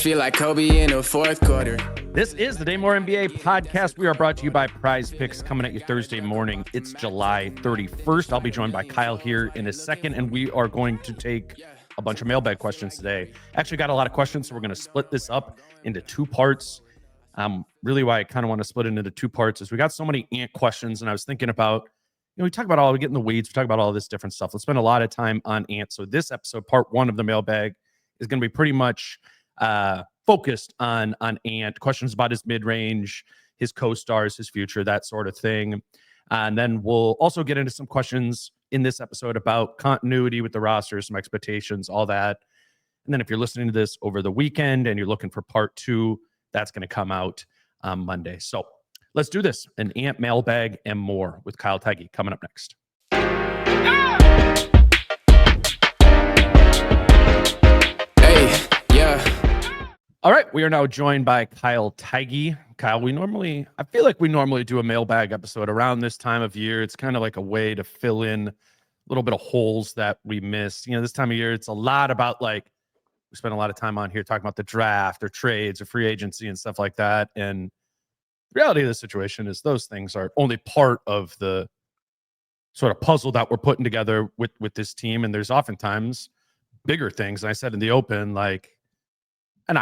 feel like Kobe in the fourth quarter. This is the Dane Moore NBA podcast. We are brought to you by Prize Picks, coming at you Thursday morning. It's July 31st. I'll be joined by Kyle here in a second, and we are going to take a bunch of mailbag questions today. Actually got a lot of questions, so we're going to split this up into two parts. Really why I kind of want to split it into two parts is we got so many Ant questions, and I was thinking about, we talk about we get in the weeds, we talk about all this different stuff. Let's spend a lot of time on Ant. So this episode, part one of the mailbag, is going to be pretty much focused on Ant, questions about his mid-range, his co-stars, his future, that sort of thing. And then we'll also get into some questions in this episode about continuity with the roster, some expectations, all that. And then if you're listening to this over the weekend and you're looking for part two, that's going to come out on Monday. So let's do this. An Ant mailbag and more with Kyle Theige coming up next. All right, we are now joined by Kyle Theige. Kyle, I feel like we normally do a mailbag episode around this time of year. It's kind of like a way to fill in a little bit of holes that we miss. This time of year, it's a lot about we spend a lot of time on here talking about the draft or trades or free agency and stuff like that. And the reality of the situation is those things are only part of the sort of puzzle that we're putting together with this team. And there's oftentimes bigger things. And I said in the open, and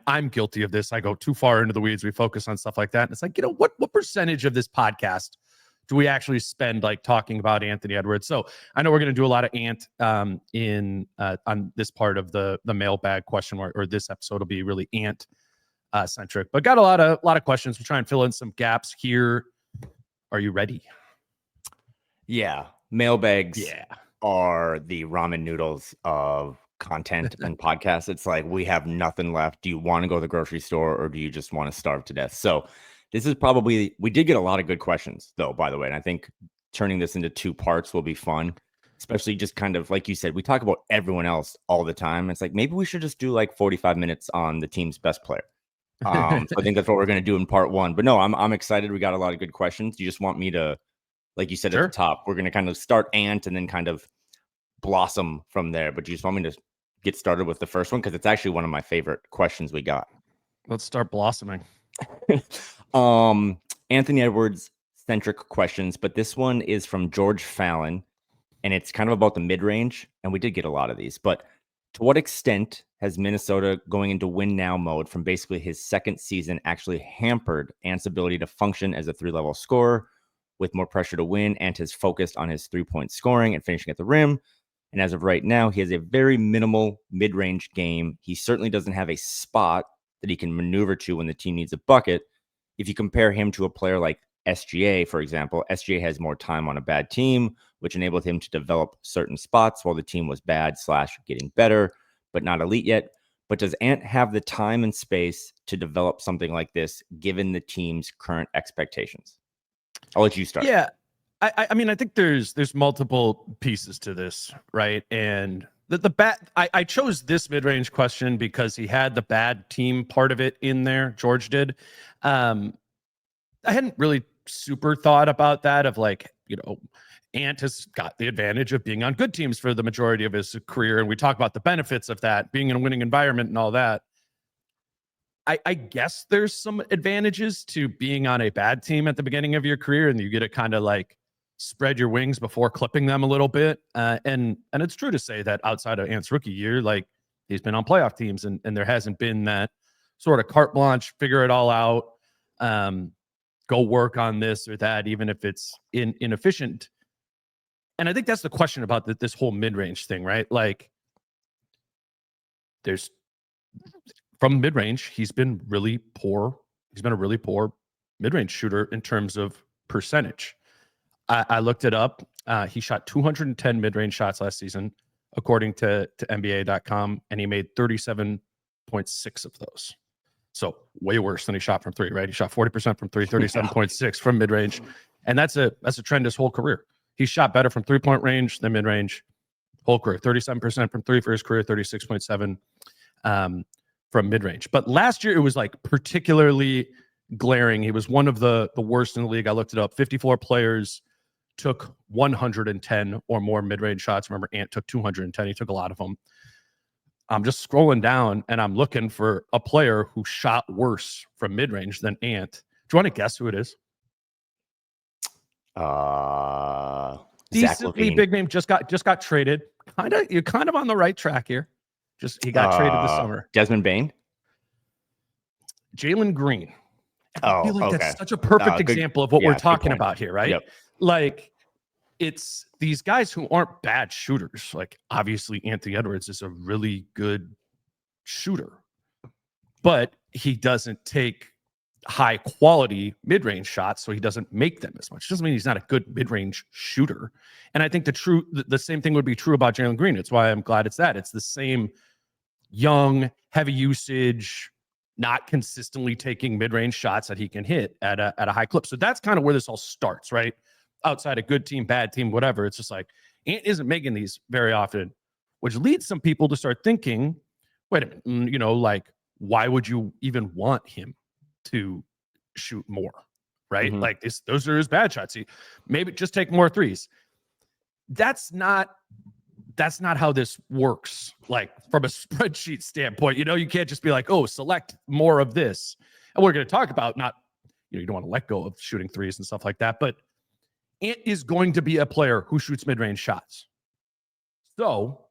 I'm guilty of this. I go too far into the weeds. We focus on stuff like that. And it's like, what percentage of this podcast do we actually spend talking about Anthony Edwards? So I know we're going to do a lot of Ant on this part of the mailbag question, or this episode will be really Ant centric. But got a lot of questions. We'll try and fill in some gaps here. Are you ready? Yeah, mailbags are the ramen noodles of content and podcasts. It's like, we have nothing left. Do you want to go to the grocery store, or do you just want to starve to death? So this is probably, we did get a lot of good questions though, by the way. And I think turning this into two parts will be fun, especially just kind of like you said, we talk about everyone else all the time. It's like, maybe we should just do 45 minutes on the team's best player. So I think that's what we're going to do in part one. But no, I'm excited. We got a lot of good questions. You just want me to, like you said, Sure. at the top, we're going to kind of start Ant and then kind of blossom from there. But you just want me to get started with the first one, because it's actually one of my favorite questions we got. Let's start blossoming. Anthony Edwards centric questions, but this one is from George Fallon, and it's kind of about the mid-range, and we did get a lot of these. But to what extent has Minnesota going into win now mode from basically his second season actually hampered Ant's ability to function as a 3-level scorer with more pressure to win? Ant has focused on his 3-point scoring and finishing at the rim. And as of right now, he has a very minimal mid-range game. He certainly doesn't have a spot that he can maneuver to when the team needs a bucket. If you compare him to a player like SGA, for example, SGA has more time on a bad team, which enabled him to develop certain spots while the team was bad / getting better, but not elite yet. But does Ant have the time and space to develop something like this, given the team's current expectations? I'll let you start. Yeah. I mean, I think there's multiple pieces to this, right? And I chose this mid-range question because he had the bad team part of it in there. George did. I hadn't really super thought about that of Ant has got the advantage of being on good teams for the majority of his career. And we talk about the benefits of that, being in a winning environment and all that. I guess there's some advantages to being on a bad team at the beginning of your career, and you get to kind of spread your wings before clipping them a little bit. And it's true to say that outside of Ant's rookie year, he's been on playoff teams, and there hasn't been that sort of carte blanche, figure it all out, go work on this or that, even if it's inefficient. And I think that's the question about this whole mid-range thing, right? There's from mid-range, he's been really poor. He's been a really poor mid-range shooter in terms of percentage. I looked it up. He shot 210 mid-range shots last season, according to NBA.com, and he made 37.6 of those. So way worse than he shot from three, right? He shot 40% from three, 37.6 from mid-range. And that's a trend his whole career. He shot better from three-point range than mid-range whole career. 37% from three for his career, 36.7 from mid-range. But last year, it was particularly glaring. He was one of the worst in the league. I looked it up. 54 players took 110 or more mid-range shots. Remember, Ant took 210. He took a lot of them. I'm just scrolling down and I'm looking for a player who shot worse from mid-range than Ant. Do you want to guess who it is? Zach Decently Levine. big name, just got traded. You're kind of on the right track here. He got traded this summer. Desmond Bane. Jalen Green. I feel like okay. that's such a perfect example of what we're talking about here, right? Yep. Like, it's these guys who aren't bad shooters. Like, obviously, Anthony Edwards is a really good shooter, but he doesn't take high quality mid-range shots, so he doesn't make them as much. Doesn't mean he's not a good mid-range shooter. And I think the same thing would be true about Jalen Green. It's why I'm glad it's the same young, heavy usage, not consistently taking mid-range shots that he can hit at a high clip. So that's kind of where this all starts, right? Outside a good team, bad team, whatever. It's just like Ant isn't making these very often, which leads some people to start thinking, wait a minute, like, why would you even want him to shoot more, right? Mm-hmm. Like, those are his bad shots. Maybe just take more threes. That's not how this works. Like, from a spreadsheet standpoint, you can't just be like, oh, select more of this. And we're going to talk about you don't want to let go of shooting threes and stuff like that, but Ant is going to be a player who shoots mid-range shots. So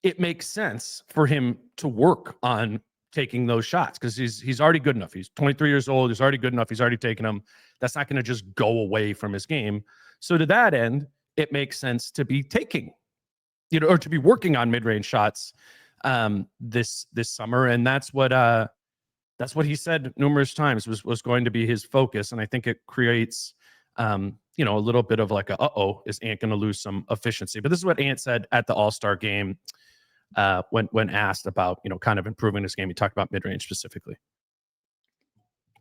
it makes sense for him to work on taking those shots because he's already good enough. He's 23 years old. He's already good enough. He's already taken them. That's not going to just go away from his game. So to that end, it makes sense to be taking, or to be working on mid-range shots this summer. And that's what he said numerous times was going to be his focus. And I think it creates a little bit of like is Ant going to lose some efficiency? But this is what Ant said at the All-Star game when asked about, kind of improving his game. He talked about mid-range specifically.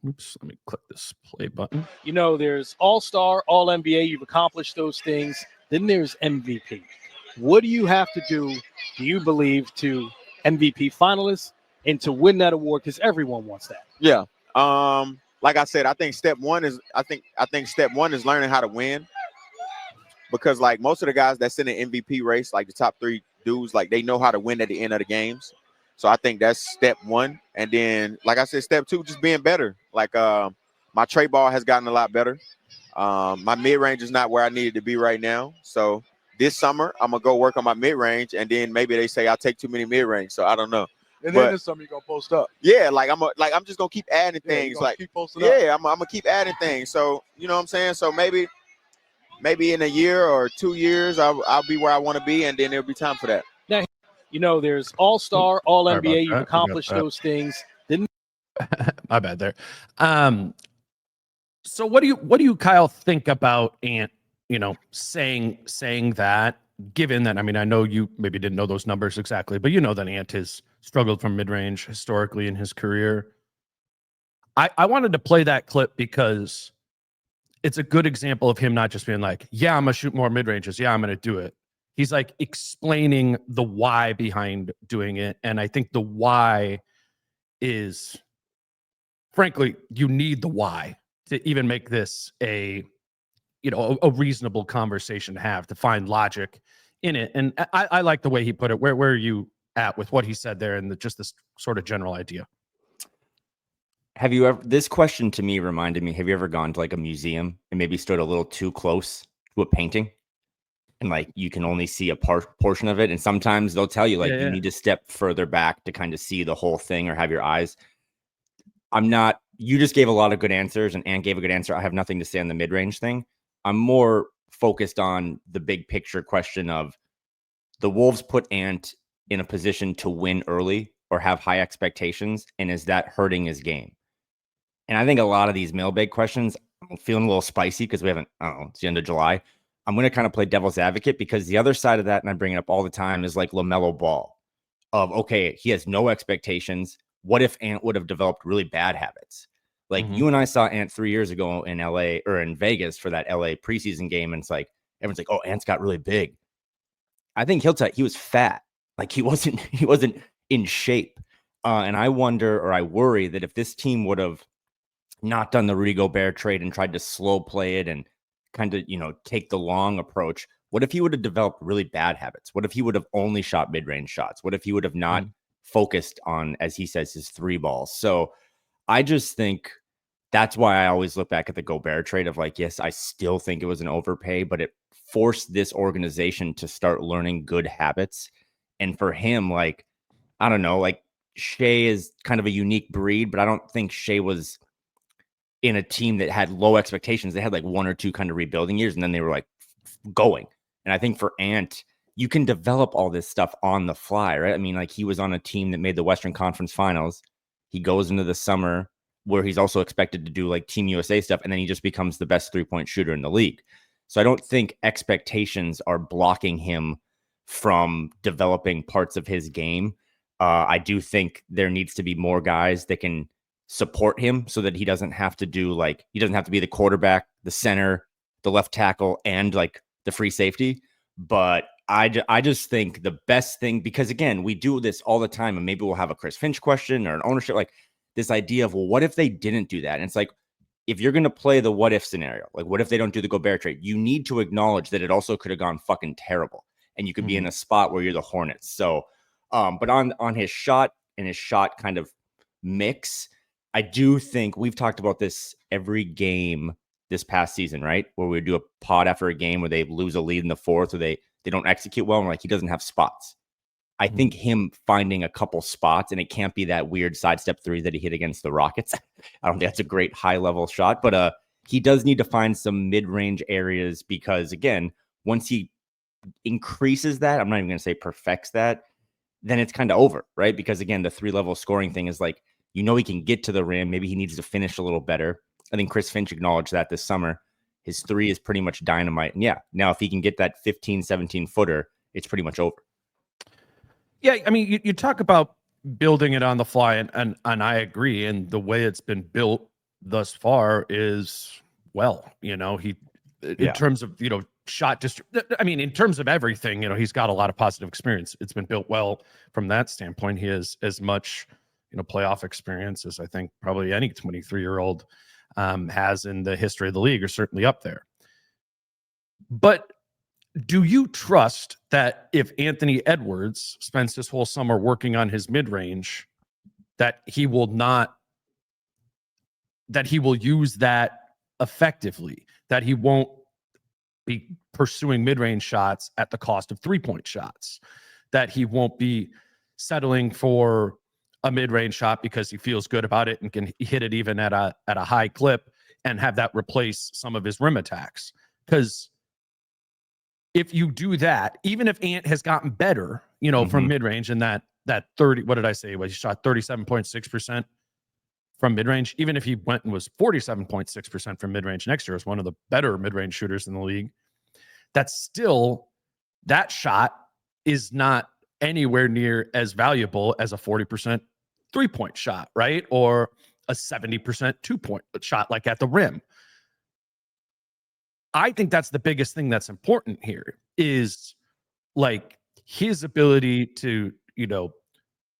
Oops, let me click this play button. There's All-Star, All-NBA. You've accomplished those things. Then there's MVP. What do you have to do you believe, to MVP finalists and to win that award? Because everyone wants that. Yeah. Like I said, I think step one is learning how to win, because like most of the guys that's in the MVP race, like the top three dudes, like they know how to win at the end of the games. So I think that's step one. And then, like I said, step two, just being better. Like my trade ball has gotten a lot better. My mid-range is not where I needed to be right now. So this summer, I'm going to go work on my mid-range, and then maybe they say I take too many mid-range. So I don't know. And then this summer you're going to post up. Yeah, I'm just going to keep adding things. Like, keep posting up. I'm going to keep adding things. So, you know what I'm saying? So maybe in a year or 2 years, I'll be where I want to be, and then it'll be time for that. Now, there's All-Star, All-NBA. You've accomplished those things. My bad there. So what do you, Kyle, think about Ant, saying that, given that, I know you maybe didn't know those numbers exactly, but that Ant has struggled from mid-range historically in his career. I wanted to play that clip because it's a good example of him not just being like, yeah, I'm going to shoot more mid-ranges. Yeah, I'm going to do it. He's like explaining the why behind doing it. And I think the why is, frankly, you need the why to even make this a reasonable conversation to have, to find logic in it. And I like the way he put it. Where are you at with what he said there and just this sort of general idea? Have you ever, this question to me reminded me, have you ever gone to like a museum and maybe stood a little too close to a painting and like you can only see a portion of it? And sometimes they'll tell you like you need to step further back to kind of see the whole thing or have your eyes. You just gave a lot of good answers and Ant gave a good answer. I have nothing to say on the mid-range thing. I'm more focused on the big picture question of the Wolves put Ant in a position to win early or have high expectations. And is that hurting his game? And I think a lot of these mailbag questions, I'm feeling a little spicy because we haven't, it's the end of July. I'm going to kind of play devil's advocate because the other side of that, and I bring it up all the time, is like LaMelo Ball of, okay, he has no expectations. What if Ant would have developed really bad habits? Like you and I saw Ant 3 years ago in LA or in Vegas for that LA preseason game. And it's like, everyone's like, oh, Ant's got really big. I think he'll tell you he was fat. Like he wasn't in shape. And I wonder, or I worry that if this team would have not done the Rudy Gobert trade and tried to slow play it and kind of, take the long approach, What if he would have developed really bad habits? What if he would have only shot mid-range shots? What if he would have not focused on, as he says, his 3 balls? So I just think that's why I always look back at the Gobert trade of like, yes, I still think it was an overpay, but it forced this organization to start learning good habits. And for him, like, I don't know, like Shea is kind of a unique breed, but I don't think Shea was in a team that had low expectations. They had like 1 or 2 kind of rebuilding years, and then they were like going. And I think for Ant, you can develop all this stuff on the fly, right? I mean, like he was on a team that made the Western Conference Finals. He goes into the summer where he's also expected to do like Team USA stuff, and then he just becomes the best 3-point shooter in the league. So I don't think expectations are blocking him from developing parts of his game. I do think there needs to be more guys that can support him so that he doesn't have to do like, he doesn't have to be the quarterback, the center, the left tackle, and like the free safety. But I just think the best thing, because again, we do this all the time, and maybe we'll have a Chris Finch question or an ownership, like this idea of, well, what if they didn't do that? And it's like, if you're going to play the what if scenario, like what if they don't do the Gobert trade, you need to acknowledge that it also could have gone fucking terrible, and you could be in a spot where you're the Hornets. So, but on his shot and his shot kind of mix, I do think we've talked about this every game this past season, right? Where we do a pod after a game where they lose a lead in the 4th, or they don't execute well, and like he doesn't have spots. I think him finding a couple spots, and it can't be that weird sidestep 3 that he hit against the Rockets. I don't think that's a great high-level shot, but he does need to find some mid-range areas, because, again, once he increases that, I'm not even going to say perfects that, then it's kind of over, right? Because, again, the 3-level scoring thing is like, you know, he can get to the rim. Maybe he needs to finish a little better. I think Chris Finch acknowledged that this summer. His 3 is pretty much dynamite. And yeah, now if he can get that 15, 17-footer, it's pretty much over. Yeah, I mean, you talk about building it on the fly, and I agree. And the way it's been built thus far is, well, you know, in terms of, you know, shot I mean, in terms of everything, you know, he's got a lot of positive experience. It's been built well from that standpoint. He has as much, you know, playoff experience as I think probably any 23-year-old has in the history of the league, or certainly up there. But do you trust that if Anthony Edwards spends this whole summer working on his mid-range, that he will use that effectively, that he won't be pursuing mid-range shots at the cost of 3-point shots, that he won't be settling for a mid-range shot because he feels good about it and can hit it even at a high clip and have that replace some of his rim attacks? Because if you do that, even if Ant has gotten better, you know, from mid-range, and that 30, what did I say? He shot 37.6% from mid-range. Even if he went and was 47.6% from mid-range next year, as one of the better mid-range shooters in the league, that's still, that shot is not anywhere near as valuable as a 40% 3-point shot, right? Or a 70% 2-point shot, like at the rim. I think that's the biggest thing that's important here, is like his ability to, you know,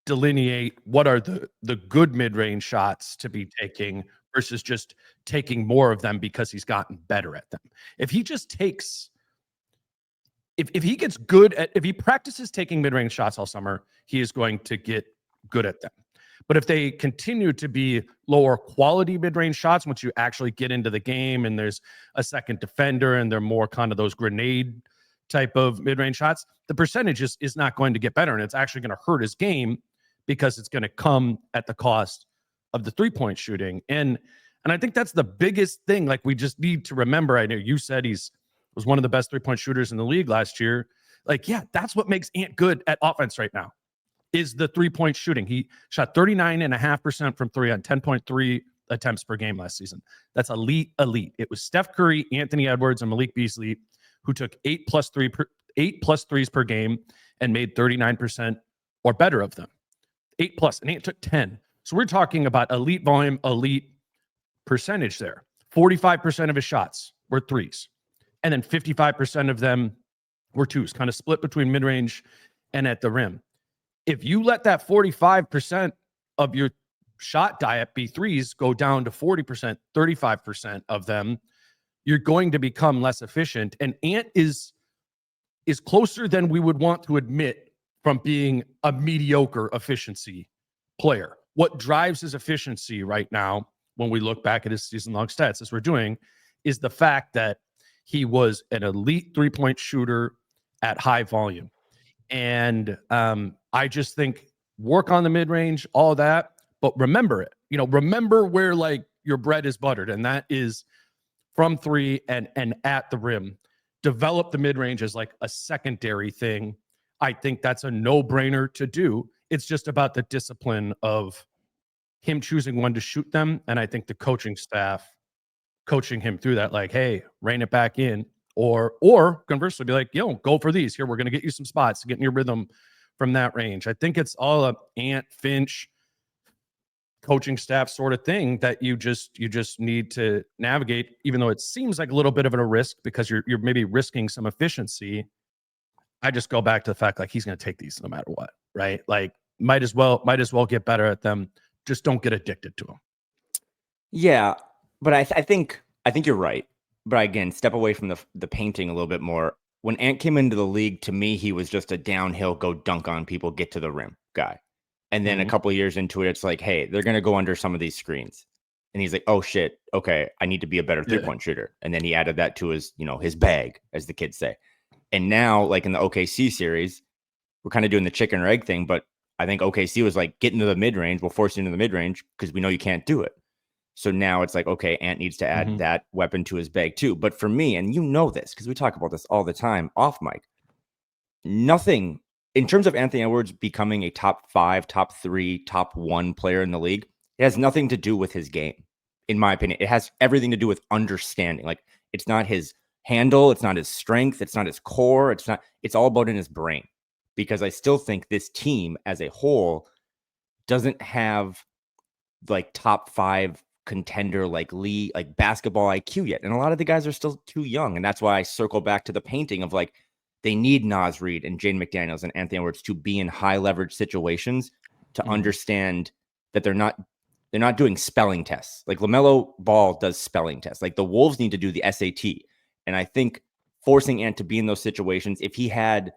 delineate what are the good mid-range shots to be taking versus just taking more of them because he's gotten better at them. If he just takes, if he gets good at, if he practices taking mid-range shots all summer, he is going to get good at them. But if they continue to be lower quality mid-range shots, once you actually get into the game and there's a second defender and they're more kind of those grenade type of mid-range shots, the percentage is not going to get better. And it's actually going to hurt his game because it's going to come at the cost of the 3-point shooting. And I think that's the biggest thing. Like, we just need to remember, I know you said was one of the best 3-point shooters in the league last year. Like, yeah, that's what makes Ant good at offense right now, is the 3-point shooting. He shot 39.5% from 3 on 10.3 attempts per game last season. That's elite. It was Steph Curry, Anthony Edwards, and Malik Beasley who took 8 plus threes per game and made 39% or better of them. 8 plus, and Ant took 10. So we're talking about elite volume, elite percentage there. 45% of his shots were threes, and then 55% of them were twos, kind of split between mid-range and at the rim. If you let that 45% of your shot diet be threes go down to 40%, 35% of them, you're going to become less efficient. And Ant is is closer than we would want to admit from being a mediocre efficiency player. What drives his efficiency right now, when we look back at his season-long stats, as we're doing, is the fact that he was an elite three-point shooter at high volume. And I just think work on the mid-range, all that, but remember it. Remember where like your bread is buttered, and that is from three and at the rim. Develop the mid-range as like a secondary thing. I think that's a no-brainer to do. It's just about the discipline of him choosing when to shoot them. And I think the coaching staff coaching him through that, like, hey, rein it back in. Or conversely, be like, go for these. Here, we're going to get you some spots to get in your rhythm from that range. I think it's all a Ant Finch coaching staff sort of thing that you just need to navigate, even though it seems like a little bit of a risk because you're maybe risking some efficiency. I just go back to the fact like he's going to take these no matter what, right? Like might as well get better at them. Just don't get addicted to them. Yeah, but I think you're right. But again, step away from the painting a little bit more. When Ant came into the league, to me, he was just a downhill, go dunk on people, get to the rim guy. And then a couple of years into it, it's like, hey, they're going to go under some of these screens. And he's like, oh, shit, okay, I need to be a better three-point shooter. And then he added that to his, his bag, as the kids say. And now, like in the OKC series, we're kind of doing the chicken or egg thing, but I think OKC was like, get into the mid-range, we'll force you into the mid-range because we know you can't do it. So now it's like, okay, Ant needs to add that weapon to his bag too. But for me, and this because we talk about this all the time off mic, nothing in terms of Anthony Edwards becoming a top 5, top 3, top 1 player in the league, it has nothing to do with his game, in my opinion. It has everything to do with understanding. Like, it's not his handle, it's not his strength, it's not his core, it's all about in his brain. Because I still think this team as a whole doesn't have like top 5 contender like league, like basketball IQ yet. And a lot of the guys are still too young. And that's why I circle back to the painting of like, they need Naz Reid and Jaden McDaniels and Anthony Edwards to be in high leverage situations to understand that they're not doing spelling tests. Like LaMelo Ball does spelling tests. Like the Wolves need to do the SAT. And I think forcing Ant to be in those situations, if he had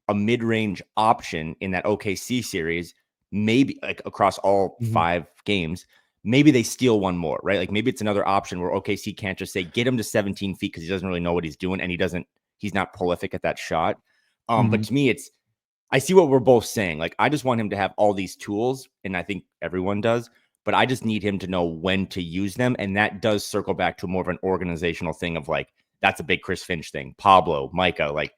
a mid-range option in that OKC series, maybe like across all 5 games, maybe they steal one more, right? Like maybe it's another option where OKC can't just say, get him to 17 feet because he doesn't really know what he's doing and he's not prolific at that shot. But to me, I see what we're both saying. Like, I just want him to have all these tools, and I think everyone does, but I just need him to know when to use them. And that does circle back to more of an organizational thing of like, that's a big Chris Finch thing. Pablo, Micah, like,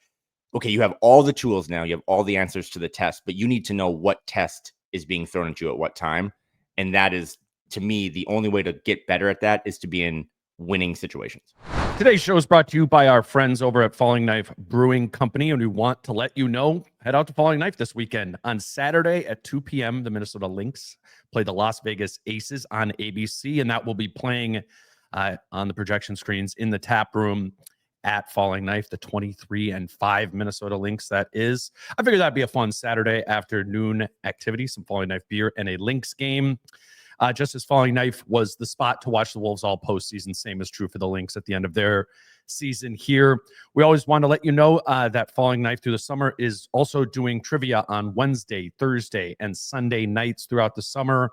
okay, you have all the tools now, you have all the answers to the test, but you need to know what test is being thrown at you at what time. And that is, to me, the only way to get better at that is to be in winning situations. Today's show is brought to you by our friends over at Falling Knife Brewing Company, and we want to let you know, head out to Falling Knife this weekend. On Saturday at 2 p.m., the Minnesota Lynx play the Las Vegas Aces on ABC, and that will be playing on the projection screens in the tap room at Falling Knife, the 23-5 Minnesota Lynx that is. I figured that'd be a fun Saturday afternoon activity, some Falling Knife beer and a Lynx game. Just as Falling Knife was the spot to watch the Wolves all postseason, same is true for the Lynx at the end of their season here. We always want to let you know that Falling Knife through the summer is also doing trivia on Wednesday, Thursday, and Sunday nights throughout the summer.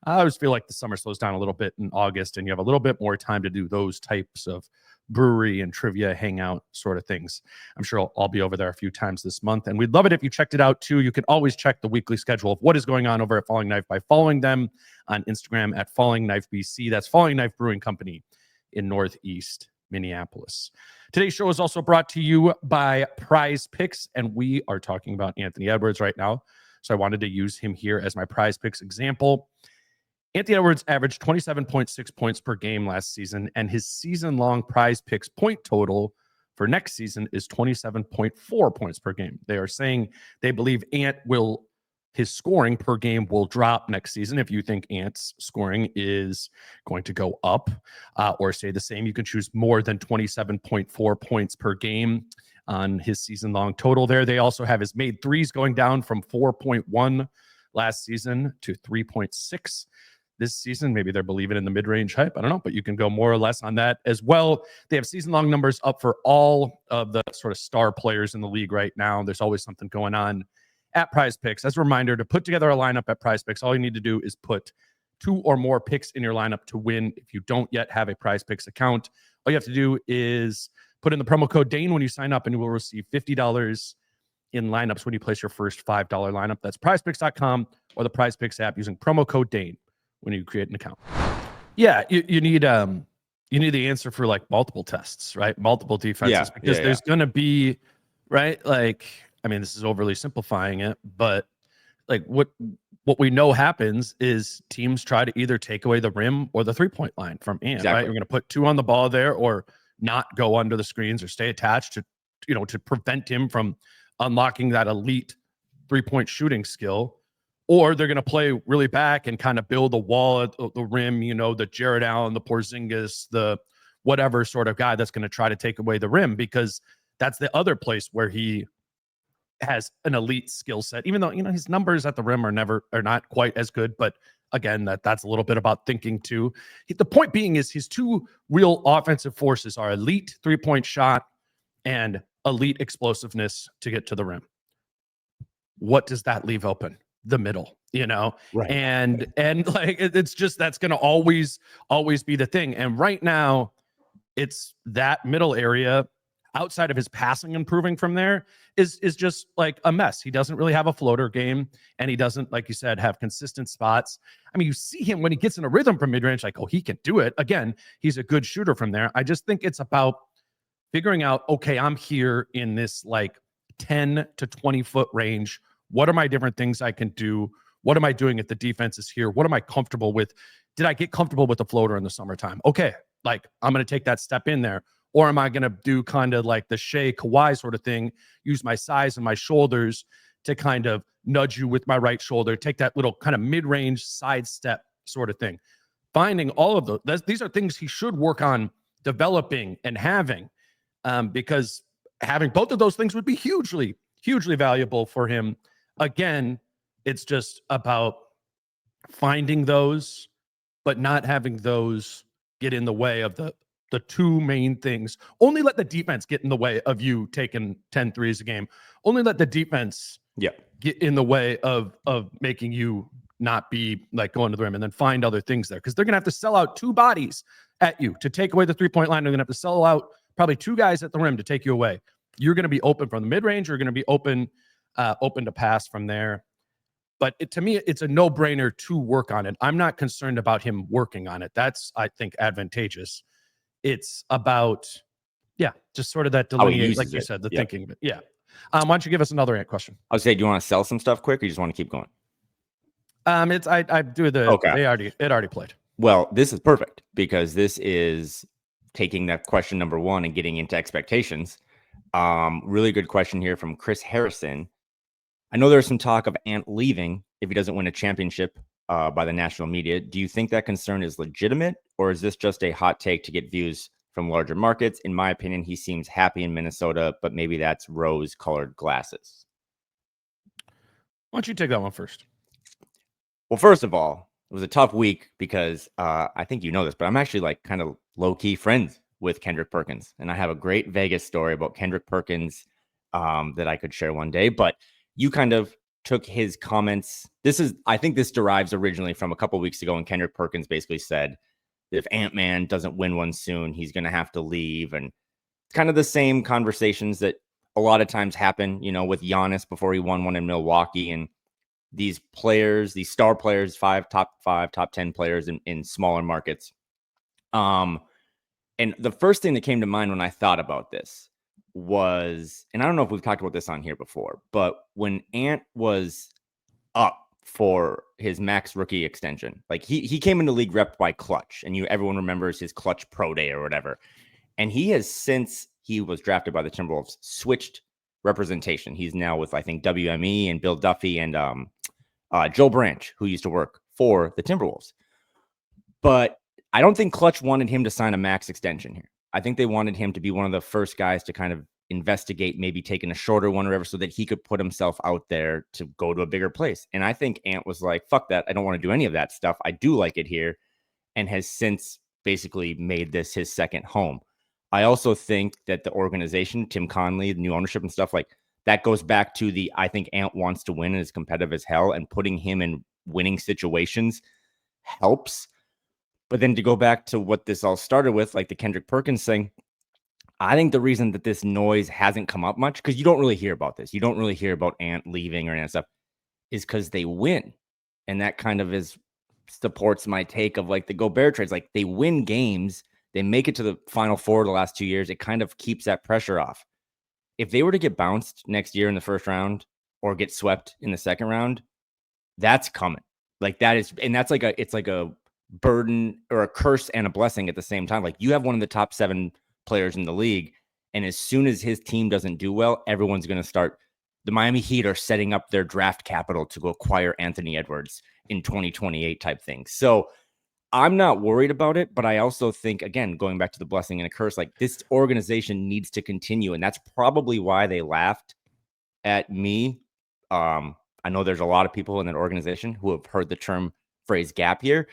I always feel like the summer slows down a little bit in August, and you have a little bit more time to do those types of brewery and trivia hangout sort of things. I'm sure I'll be over there a few times this month, and we'd love it if you checked it out too. You can always check the weekly schedule of what is going on over at Falling Knife by following them on Instagram at Falling Knife BC. That's Falling Knife Brewing Company in Northeast Minneapolis. Today's show is also brought to you by Prize Picks, and we are talking about Anthony Edwards right now, so I wanted to use him here as my Prize Picks example. Anthony Edwards averaged 27.6 points per game last season, and his season-long Prize Picks point total for next season is 27.4 points per game. They are saying they believe his scoring per game will drop next season. If you think Ant's scoring is going to go up or stay the same, you can choose more than 27.4 points per game on his season-long total there. They also have his made threes going down from 4.1 last season to 3.6 this season. Maybe they're believing in the mid-range hype. I don't know, but you can go more or less on that as well. They have season-long numbers up for all of the sort of star players in the league right now. There's always something going on at Prize Picks. As a reminder, to put together a lineup at Prize Picks, all you need to do is put 2 or more picks in your lineup to win. If you don't yet have a Prize Picks account, all you have to do is put in the promo code Dane when you sign up, and you will receive $50 in lineups when you place your first $5 lineup. That's prizepicks.com or the Prize Picks app using promo code Dane when you create an account. Yeah, you need the answer for like multiple tests, right? Multiple defenses, because there's going to be, right? Like, I mean, this is overly simplifying it, but like what we know happens is teams try to either take away the rim or the 3-point line from Ant, right? You're going to put 2 on the ball there, or not go under the screens or stay attached to prevent him from unlocking that elite 3-point shooting skill. Or they're going to play really back and kind of build a wall at the rim, the Jared Allen, the Porzingis, the whatever sort of guy that's going to try to take away the rim, because that's the other place where he has an elite skill set, even though, his numbers at the rim are not quite as good. But again, that's a little bit about thinking too. The point being is his 2 real offensive forces are elite 3-point shot and elite explosiveness to get to the rim. What does that leave open? The middle, right. And like, it's just, that's going to always be the thing. And right now it's that middle area, outside of his passing improving from there, is just like a mess. He doesn't really have a floater game, and he doesn't, like you said, have consistent spots. I mean, you see him when he gets in a rhythm from mid-range, like, oh, he can do it. Again, he's a good shooter from there. I just think it's about figuring out, okay, I'm here in this like 10 to 20 foot range. What are my different things I can do? What am I doing if the defense is here? What am I comfortable with? Did I get comfortable with the floater in the summertime? Okay, like, I'm going to take that step in there. Or am I going to do kind of like the Shea Kawhi sort of thing, use my size and my shoulders to kind of nudge you with my right shoulder, take that little kind of mid-range sidestep sort of thing? Finding all of those, these are things he should work on developing and having, because having both of those things would be hugely, hugely valuable for him. Again, it's just about finding those, but not having those get in the way of the 2 main things. Only let the defense get in the way of you taking 10 threes a game. Only let the defense get in the way of making you not be like going to the rim, and then find other things there, because they're going to have to sell out 2 bodies at you to take away the 3-point line. They're going to have to sell out probably 2 guys at the rim to take you away. You're going to be open from the mid-range. You're going to be open to pass from there. But to me, it's a no-brainer to work on it. I'm not concerned about him working on it. That's, I think, advantageous. It's about, just sort of that delineate, like you said, the thinking. But why don't you give us another Ant question? I would say, do you want to sell some stuff quick, or you just want to keep going? I do the, okay. It already played. Well, this is perfect, because this is taking that question number 1 and getting into expectations. Really good question here from Chris Harrison. I know there's some talk of Ant leaving if he doesn't win a championship by the national media. Do you think that concern is legitimate, or is this just a hot take to get views from larger markets? In my opinion, he seems happy in Minnesota, but maybe that's rose-colored glasses. Why don't you take that one first? Well, first of all, it was a tough week because I think you know this, but I'm actually like kind of low-key friends with Kendrick Perkins, and I have a great Vegas story about Kendrick Perkins that I could share one day. But you kind of took his comments. I think this derives originally from a couple weeks ago when Kendrick Perkins basically said that if Ant-Man doesn't win one soon, he's going to have to leave. And it's kind of the same conversations that a lot of times happen, with Giannis before he won one in Milwaukee, and these players, these star players, top 10 players in smaller markets. And the first thing that came to mind when I thought about this was, and I don't know if we've talked about this on here before, but when Ant was up for his max rookie extension, like he came into league rep by Clutch, and everyone remembers his Clutch Pro Day or whatever. And he has, since he was drafted by the Timberwolves, switched representation. He's now with, I think, WME and Bill Duffy and Joe Branch, who used to work for the Timberwolves. But I don't think Clutch wanted him to sign a max extension here. I think they wanted him to be one of the first guys to kind of investigate maybe taking a shorter one or whatever so that he could put himself out there to go to a bigger place. And I think Ant was like, fuck that. I don't want to do any of that stuff. I do like it here, and has since basically made this his second home. I also think that the organization, Tim Conley, the new ownership and stuff like that, goes back to the, I think Ant wants to win and is competitive as hell, and putting him in winning situations helps. But then to go back to what this all started with, like the Kendrick Perkins thing, I think the reason that this noise hasn't come up much, because you don't really hear about this, you don't really hear about Ant leaving or any of that stuff, is because they win. And that kind of supports my take of like the Gobert trades. Like, they win games, they make it to the Final Four the last 2 years. It kind of keeps that pressure off. If they were to get bounced next year in the first round or get swept in the second round, that's coming. Like, that is, and that's like it's like a burden or a curse and a blessing at the same time. Like, you have one of the top 7 players in the league, and as soon as his team doesn't do well, everyone's going to start. The Miami Heat are setting up their draft capital to go acquire Anthony Edwards in 2028 type thing. So I'm not worried about it, but I also think, again, going back to the blessing and a curse, like, this organization needs to continue. And that's probably why they laughed at me. I know there's a lot of people in that organization who have heard the phrase gap year.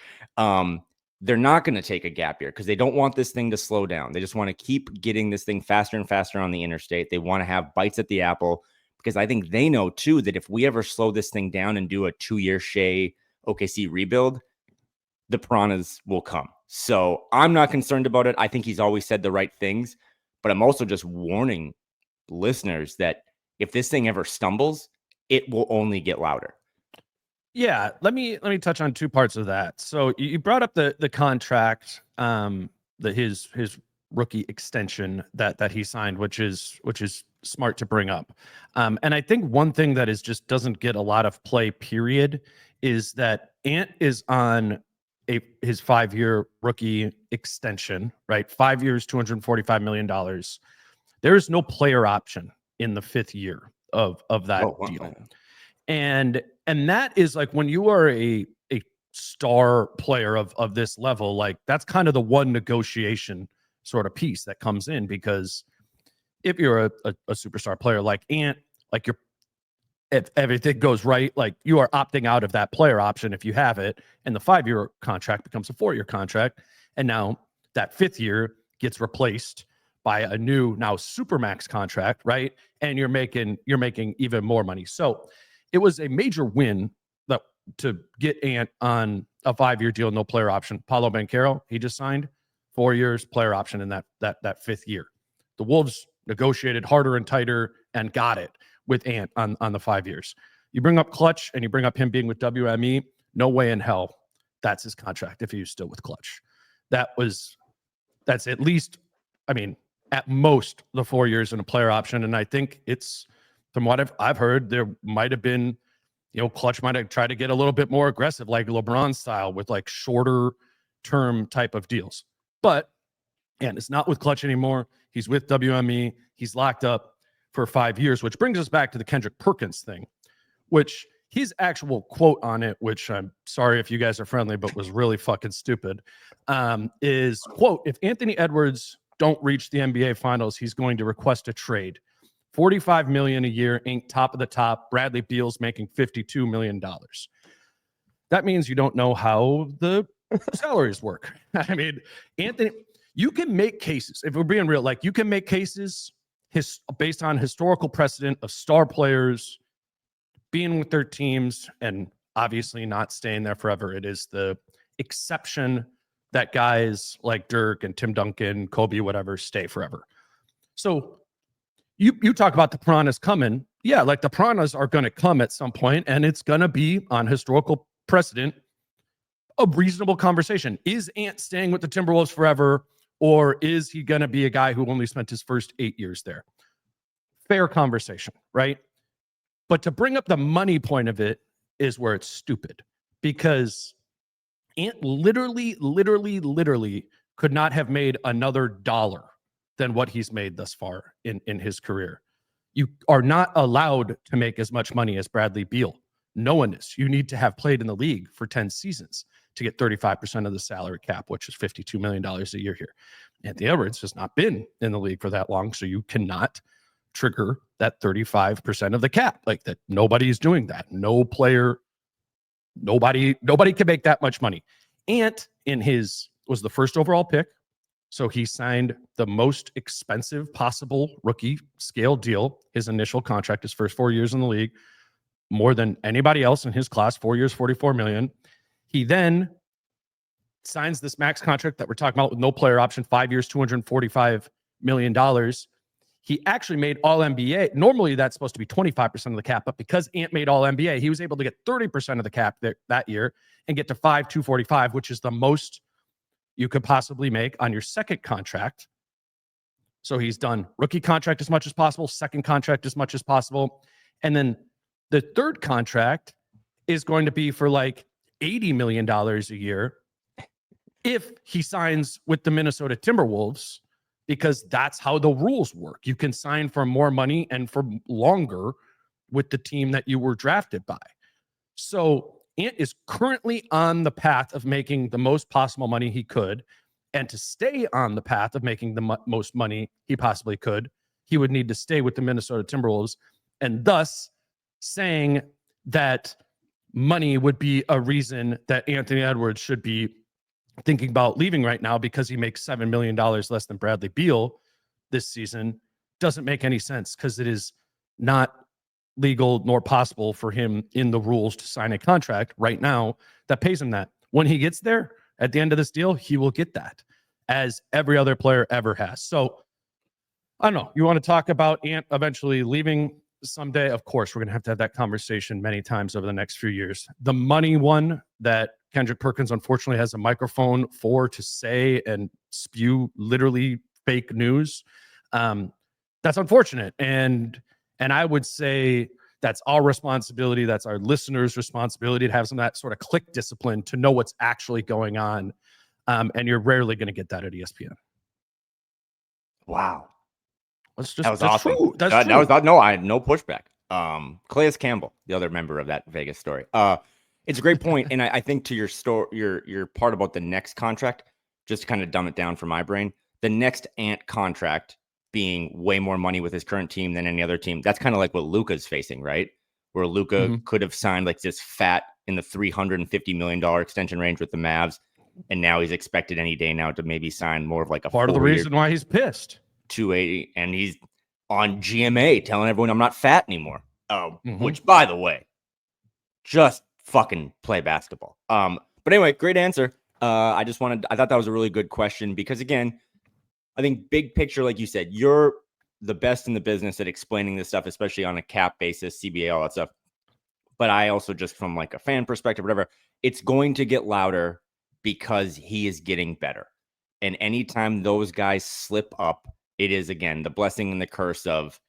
They're not going to take a gap year because they don't want this thing to slow down. They just want to keep getting this thing faster and faster on the interstate. They want to have bites at the apple, because I think they know too that if we ever slow this thing down and do a 2-year Shea OKC rebuild, the piranhas will come. So I'm not concerned about it. I think he's always said the right things, but I'm also just warning listeners that if this thing ever stumbles, it will only get louder. Yeah, let me touch on 2 parts of that. So you brought up the contract, his rookie extension that he signed, which is smart to bring up. And I think one thing that just doesn't get a lot of play, period, is that Ant is on his 5-year rookie extension, right? 5 years, $245 million. There is no player option in the 5th year of that deal. And that is like, when you are a star player of this level, like, that's kind of the one negotiation sort of piece that comes in, because if you're a superstar player like Ant, like, if everything goes right, like, you are opting out of that player option if you have it, and the 5-year contract becomes a 4-year contract, and now that 5th year gets replaced by a new now supermax contract, right? And you're making even more money. So it was a major win to get Ant on a 5-year deal, no player option. Paolo Banchero, he just signed 4 years player option in that 5th year. The Wolves negotiated harder and tighter and got it with Ant on the 5 years. You bring up Clutch and you bring up him being with WME, no way in hell that's his contract if he was still with Clutch. That's at least, I mean, at most the 4 years and a player option. And I think it's, from what I've heard, there might have been, Clutch might have tried to get a little bit more aggressive, like LeBron style, with like shorter term type of deals. But, and it's not with Clutch anymore. He's with WME. He's locked up for 5 years, which brings us back to the Kendrick Perkins thing, which his actual quote on it, which I'm sorry if you guys are friendly, but was really fucking stupid, is, quote, "If Anthony Edwards don't reach the NBA finals, he's going to request a trade. $45 million a year, ain't top of the top. Bradley Beal's making $52 million. That means you don't know how the salaries work. I mean, Anthony, you can make cases, if we're being real, like, you can make cases based on historical precedent of star players being with their teams and obviously not staying there forever. It is the exception that guys like Dirk and Tim Duncan, Kobe, whatever, stay forever. So you talk about the piranhas coming. Yeah, like, the piranhas are going to come at some point, and it's going to be, on historical precedent, a reasonable conversation. Is Ant staying with the Timberwolves forever, or is he going to be a guy who only spent his first 8 years there? Fair conversation, right? But to bring up the money point of it is where it's stupid, because Ant literally could not have made another dollar than what he's made thus far in his career. You are not allowed to make as much money as Bradley Beal. No one is. You need to have played in the league for 10 seasons to get 35% of the salary cap, which is $52 million a year here. Anthony Edwards has not been in the league for that long, so you cannot trigger that 35% of the cap. Like that, nobody's doing that. No player, nobody can make that much money. Ant was the first overall pick. So he signed the most expensive possible rookie scale deal. His initial contract, his first 4 years in the league, more than anybody else in his class, 4 years, $44 million. He then signs this max contract that we're talking about with no player option, 5 years, $245 million. He actually made all NBA. Normally that's supposed to be 25% of the cap, but because Ant made all NBA, he was able to get 30% of the cap that year and get to 245, which is the most you could possibly make on your second contract. So he's done rookie contract as much as possible, second contract as much as possible. And then the third contract is going to be for like $80 million a year if he signs with the Minnesota Timberwolves, because that's how the rules work. You can sign for more money and for longer with the team that you were drafted by. So Ant is currently on the path of making the most possible money he could. And to stay on the path of making the most money he possibly could, he would need to stay with the Minnesota Timberwolves. And thus saying that money would be a reason that Anthony Edwards should be thinking about leaving right now because he makes $7 million less than Bradley Beal this season doesn't make any sense, because it is not legal nor possible for him in the rules to sign a contract right now that pays him that. When he gets there at the end of this deal, he will get that, as every other player ever has. So I don't know. You want to talk about Ant eventually leaving someday? Of course, we're going to have that conversation many times over the next few years. The money one that Kendrick Perkins unfortunately has a microphone for to say and spew literally fake news. That's unfortunate. And I would say that's our responsibility. That's our listeners' responsibility to have some of that sort of click discipline to know what's actually going on. And you're rarely going to get that at ESPN. Wow. That's just, That was that's awesome. true. That's That true. was no, I had no pushback. Calais Campbell, the other member of that Vegas story. It's a great point, and I think to your story, your part about the next contract, just to kind of dumb it down for my brain, the next Ant contract being way more money with his current team than any other team. That's kind of like what Luka's facing, right? Where Luka could have signed like this fat in the $350 million extension range with the Mavs, and now he's expected any day now to maybe sign more of like a part of the reason why he's pissed. 280, and he's on GMA telling everyone I'm not fat anymore. Which, by the way, just fucking play basketball. But anyway, great answer. I thought that was a really good question, because again, I think big picture, like you said, you're the best in the business at explaining this stuff, especially on a cap basis, CBA, all that stuff. But I also, just from like a fan perspective, whatever, it's going to get louder because he is getting better. And anytime those guys slip up, it is, again, the blessing and the curse of,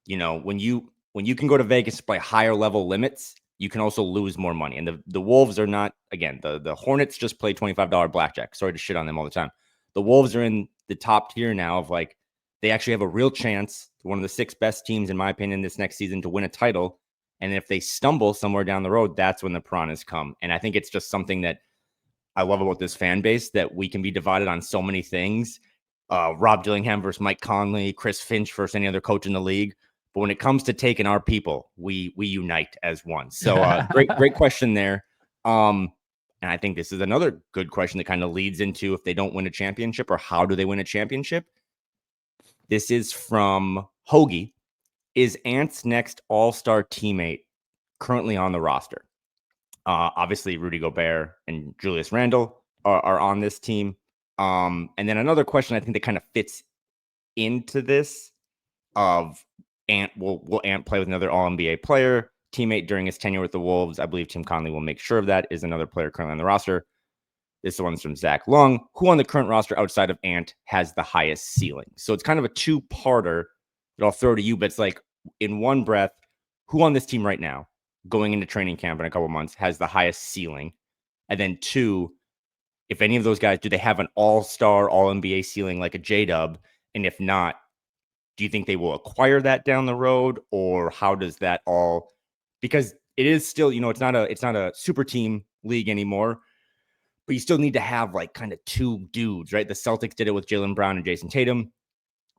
when you can go to Vegas to play higher level limits, you can also lose more money. And the Wolves are not, again, the Hornets just play $25 blackjack. Sorry to shit on them all the time. The Wolves are in the top tier now of like, they actually have a real chance, one of the 6 best teams, in my opinion, this next season to win a title. And if they stumble somewhere down the road, that's when the piranhas come. And I think it's just something that I love about this fan base, that we can be divided on so many things. Rob Dillingham versus Mike Conley, Chris Finch versus any other coach in the league. But when it comes to taking our people, we unite as one. So great question there. And I think this is another good question that kind of leads into if they don't win a championship, or how do they win a championship? This is from Hoagie. Is Ant's next all-star teammate currently on the roster? Obviously, Rudy Gobert and Julius Randle are on this team. And then another question I think that kind of fits into this of Ant, will Ant play with another All-NBA player teammate during his tenure with the Wolves? I believe Tim Conley will make sure of that. Is another player currently on the roster. This one's from Zach Long. Who on the current roster outside of Ant has the highest ceiling? So it's kind of a two-parter that I'll throw to you, but it's like, in one breath, who on this team right now, going into training camp in a couple months, has the highest ceiling? And then 2, if any of those guys, do they have an all-star, all-NBA ceiling like a J-Dub? And if not, do you think they will acquire that down the road? Or how does that all, because it is still, it's not a super team league anymore, but you still need to have like kind of 2 dudes, right? The Celtics did it with Jaylen Brown and Jason Tatum.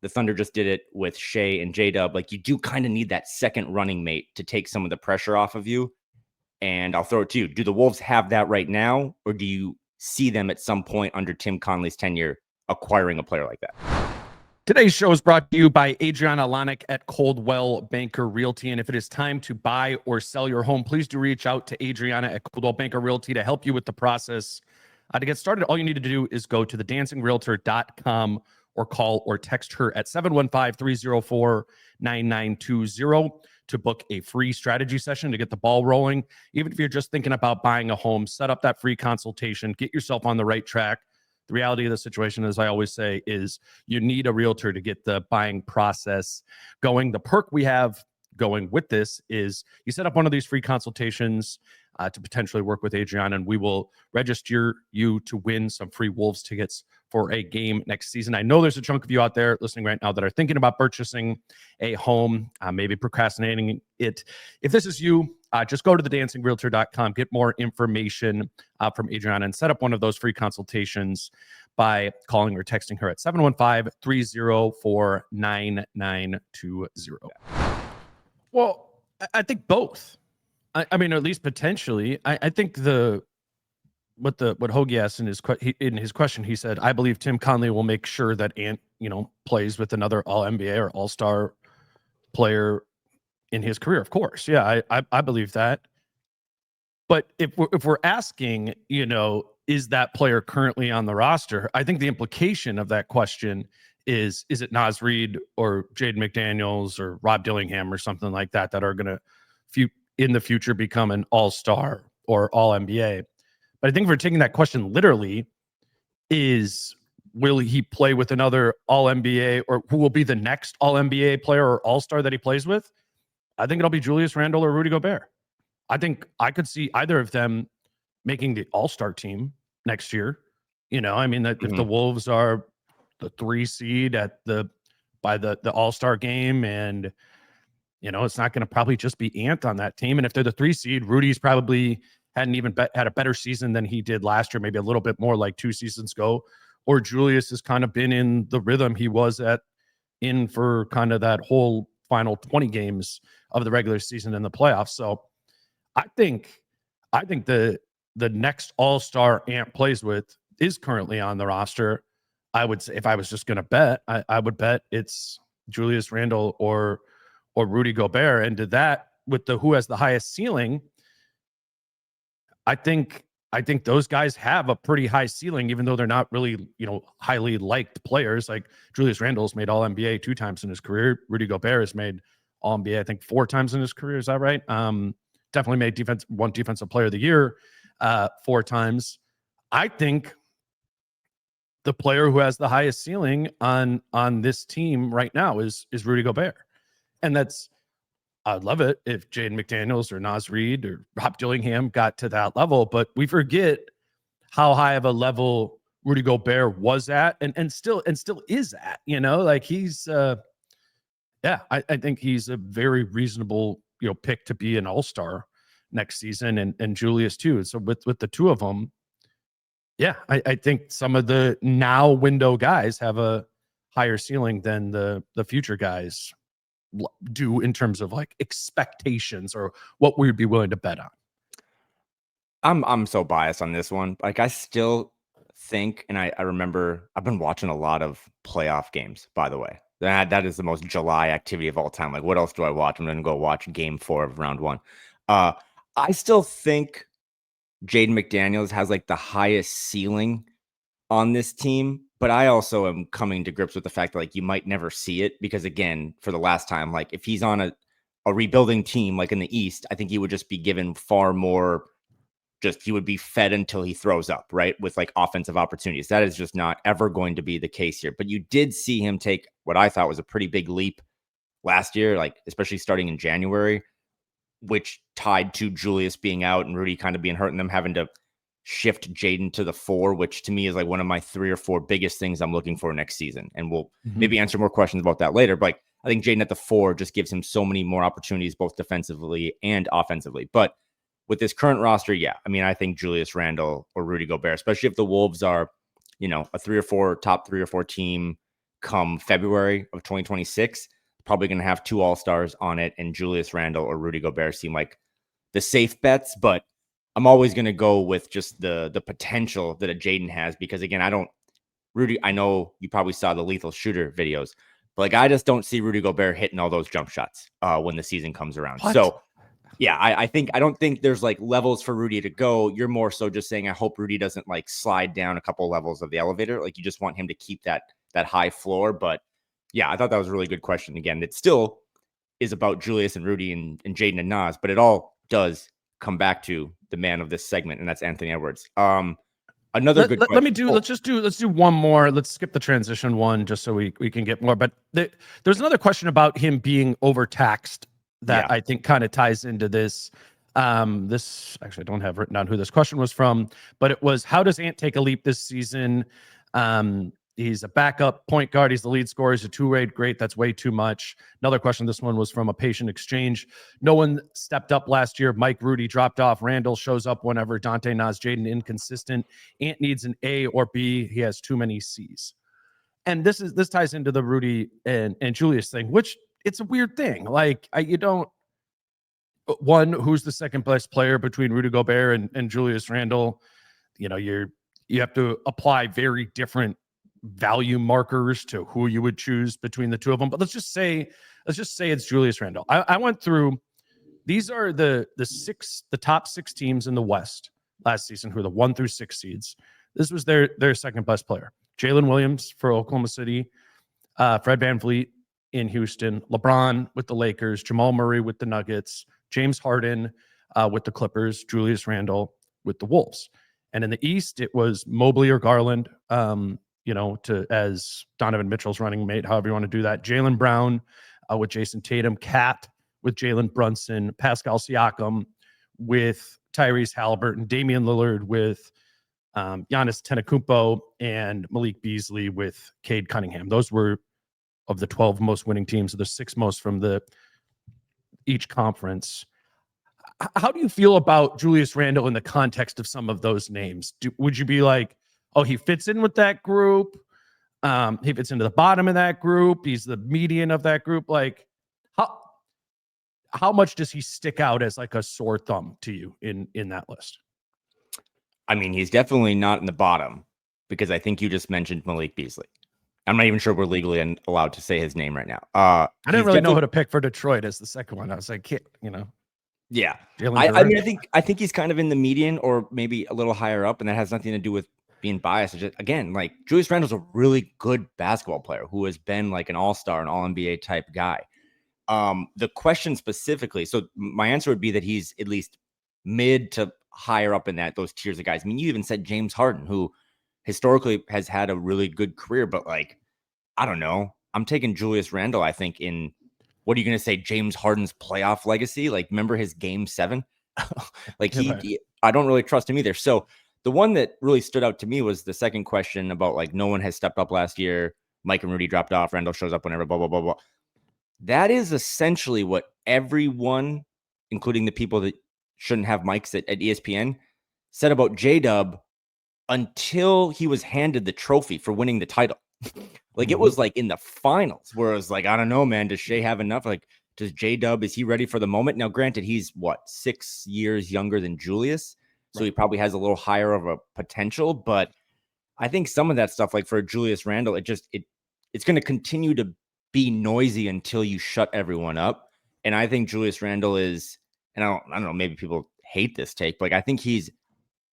The Thunder just did it with Shea and J-Dub. Like, you do kind of need that second running mate to take some of the pressure off of you. And I'll throw it to you. Do the Wolves have that right now, or do you see them at some point under Tim Conley's tenure acquiring a player like that? Today's show is brought to you by Adriana Lonick at Coldwell Banker Realty. And if it is time to buy or sell your home, please do reach out to Adriana at Coldwell Banker Realty to help you with the process. To get started, all you need to do is go to thedancingrealtor.com or call or text her at 715-304-9920 to book a free strategy session to get the ball rolling. Even if you're just thinking about buying a home, set up that free consultation, get yourself on the right track. The reality of the situation, as I always say, is you need a realtor to get the buying process going. The perk we have going with this is you set up one of these free consultations to potentially work with Adriana, and we will register you to win some free Wolves tickets for a game next season. I know there's a chunk of you out there listening right now that are thinking about purchasing a home, maybe procrastinating it. If this is you, just go to thedancingrealtor.com, get more information from Adriana, and set up one of those free consultations by calling or texting her at 715-304-9920. Well, I think both. I mean, or at least potentially. I think what Hoagie asked in his question, he said, I believe Tim Conley will make sure that Ant, plays with another All-NBA or All-Star player in his career. Of course. Yeah, I believe that. But if we're asking, is that player currently on the roster? I think the implication of that question is it Naz Reid or Jaden McDaniels or Rob Dillingham or something like that are going to in the future become an all-star or all-NBA. But I think if we're taking that question literally, will he play with another all-NBA, or who will be the next all-NBA player or all-star that he plays with? I think it'll be Julius Randle or Rudy Gobert. I think I could see either of them making the all-star team next year. If the Wolves are the 3 seed by the all-star game, and it's not going to probably just be Ant on that team. And if they're the 3 seed, Rudy's probably hadn't even had a better season than he did last year, maybe a little bit more like 2 seasons ago. Or Julius has kind of been in the rhythm he was in for kind of that whole final 20 games of the regular season and the playoffs. So I think the next all-star Ant plays with is currently on the roster. I would say, if I was just going to bet, I would bet it's Julius Randle or Rudy Gobert. And to that, with who has the highest ceiling, I think those guys have a pretty high ceiling, even though they're not really, highly liked players. Like Julius Randle's made All-NBA 2 times in his career. Rudy Gobert has made All-NBA, I think, 4 times in his career. Is that right? Definitely made Defensive Player of the Year 4 times. I think the player who has the highest ceiling on this team right now is Rudy Gobert. And I'd love it if Jaden McDaniels or Naz Reid or Rob Dillingham got to that level, but we forget how high of a level Rudy Gobert was at and still is at, like he's, I think he's a very reasonable, pick to be an all-star next season, and Julius too. So with the 2 of them, I think some of the now window guys have a higher ceiling than the future guys do in terms of like expectations or what we would be willing to bet on. I'm so biased on this one. Like, I still think, and I remember I've been watching a lot of playoff games, by the way. That is the most July activity of all time. Like, what else do I watch? I'm going to go watch game 4 of round 1. I still think Jaden McDaniels has like the highest ceiling on this team, but I also am coming to grips with the fact that like you might never see it, because again, for the last time, like if he's on a rebuilding team like in the East, I think he would just be given far more, he would be fed until he throws up, right? With like offensive opportunities. That is just not ever going to be the case here. But you did see him take what I thought was a pretty big leap last year, like especially starting in January, which tied to Julius being out and Rudy kind of being hurt and them having to shift Jaden to the 4, which to me is like one of my 3 or 4 biggest things I'm looking for next season. And we'll maybe answer more questions about that later. But like, I think Jaden at the 4 just gives him so many more opportunities, both defensively and offensively. But with this current roster, I think Julius Randle or Rudy Gobert, especially if the Wolves are, a 3 or 4 top 3 or 4 team come February of 2026. Probably going to have 2 all-stars on it, and Julius Randle or Rudy Gobert seem like the safe bets, but I'm always going to go with just the potential that a Jaden has, because again, Rudy, I know you probably saw the lethal shooter videos, but like, I just don't see Rudy Gobert hitting all those jump shots when the season comes around. What? So yeah, I don't think there's like levels for Rudy to go. You're more so just saying, I hope Rudy doesn't like slide down a couple levels of the elevator. Like, you just want him to keep that high floor. But yeah, I thought that was a really good question. Again, it still is about Julius and Rudy and Jaden and Nas, but it all does come back to the man of this segment, and that's Anthony Edwards. Another good question. Let's do one more. Let's skip the transition one just so we can get more. But there's another question about him being overtaxed that I think kind of ties into this. This actually, I don't have written down who this question was from, but it was, how does Ant take a leap this season? He's a backup point guard. He's the lead scorer. He's a two-way great. That's way too much. Another question. This one was from a patient exchange. No one stepped up last year. Mike, Rudy dropped off. Randall shows up whenever. Dante, Nas, Jaden inconsistent. Ant needs an A or B. He has too many C's. And this ties into the Rudy and Julius thing, which it's a weird thing. Like, who's the second best player between Rudy Gobert and Julius Randle? You know, you have to apply very different value markers to who you would choose between the two of them. But let's just say it's Julius Randle. I went through, these are the top 6 teams in the West last season who are the 1 through 6 seeds. This was their second best player. Jalen Williams for Oklahoma City, Fred VanVleet in Houston, LeBron with the Lakers, Jamal Murray with the Nuggets, James Harden with the Clippers, Julius Randle with the Wolves. And in the East, it was Mobley or Garland, as Donovan Mitchell's running mate, however you want to do that. Jaylen Brown with Jason Tatum, Cat with Jalen Brunson, Pascal Siakam with Tyrese Halliburton, Damian Lillard with Giannis Antetokounmpo, and Malik Beasley with Cade Cunningham. Those were of the 12 most winning teams, of the 6 most from each conference. How do you feel about Julius Randle in the context of some of those names? Would you be like, oh, he fits in with that group? He fits into the bottom of that group. He's the median of that group. Like, how much does he stick out as like a sore thumb to you in that list? I mean, he's definitely not in the bottom, because I think you just mentioned Malik Beasley. I'm not even sure we're legally allowed to say his name right now. I didn't really know who to pick for Detroit as the second one. I was like, yeah. I think he's kind of in the median, or maybe a little higher up, and that has nothing to do with being biased. Just, again, like, Julius Randle's a really good basketball player who has been like an all-star, an all-NBA type guy. The question specifically, so my answer would be that he's at least mid to higher up in those tiers of guys. I mean, you even said James Harden, who historically has had a really good career, but like, I don't know. I'm taking Julius Randle, I think, in, what are you going to say, James Harden's playoff legacy? Like, remember his game 7? Like, I don't really trust him either. So the one that really stood out to me was the second question about, like, no one has stepped up last year. Mike and Rudy dropped off. Randle shows up whenever, blah, blah, blah, blah. That is essentially what everyone, including the people that shouldn't have mics at ESPN, said about J-Dub until he was handed the trophy for winning the title. Like, it was like in the finals where it was like, I don't know, man, does Shea have enough? Like, does J-Dub, is he ready for the moment? Now, granted, he's 6 years younger than Julius, so he probably has a little higher of a potential, but I think some of that stuff, like for Julius Randle, it's going to continue to be noisy until you shut everyone up. And I think Julius Randle is, and I don't know, maybe people hate this take, but like, I think he's